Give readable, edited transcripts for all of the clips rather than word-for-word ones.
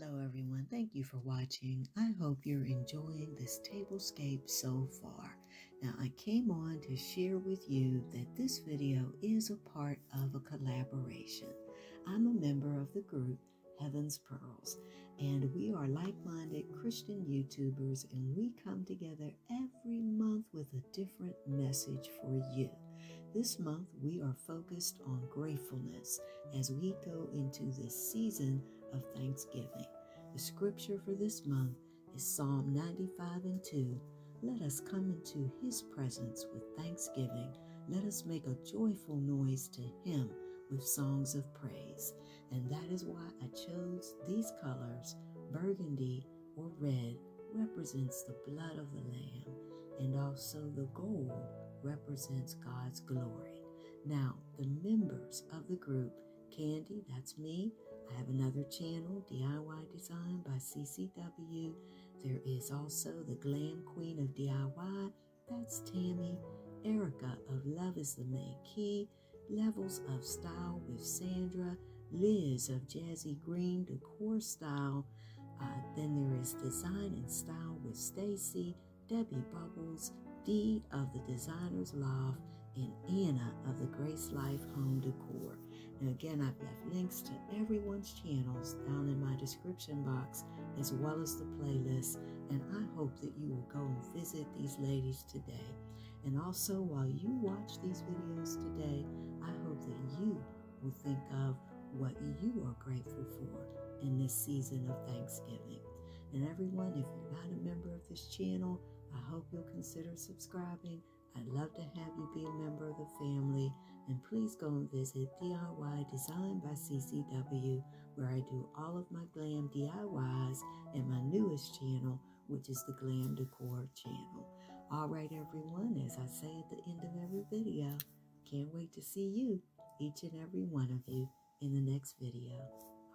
Hello everyone, thank you for watching. I hope you're enjoying this tablescape so far. Now I came on to share with you that this video is a part of a collaboration. I'm a member of the group Heaven's Pearls, and we are like-minded Christian YouTubers, and we come together every month with a different message for you. This month we are focused on gratefulness as we go into this season of Thanksgiving. The scripture for this month is Psalm 95:2. Let us come into his presence with thanksgiving. Let us make a joyful noise to him with songs of praise. And that is why I chose these colors. Burgundy or red represents the blood of the Lamb, and also the gold represents God's glory. Now, the members of the group, Candy, that's me. I have another channel, DIY Design by CCW. There is also the Glam Queen of DIY, that's Tammy. Erica of Love is the Main Key. Levels of Style with Sandra. Liz of JaziGreen Decor Style. Then there is Design and Style with Stacy. Debbie Bubbles. Dee of the Designer's Loft. And Anna of the Grace Life Home Decor. Now again, I've left links to everyone's channels down in my description box, as well as the playlist, and I hope that you will go and visit these ladies today. And also, while you watch these videos today, I hope that you will think of what you are grateful for in this season of Thanksgiving. And everyone, if you're not a member of this channel, I hope you'll consider subscribing. I'd love to have you be a member of the family, and please go and visit DIY Design by CCW, where I do all of my glam DIYs, and my newest channel, which is the Glam Décor Channel. All right, everyone, as I say at the end of every video, can't wait to see you, each and every one of you, in the next video.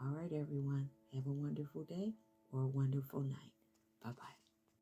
All right, everyone, have a wonderful day or a wonderful night. Bye-bye.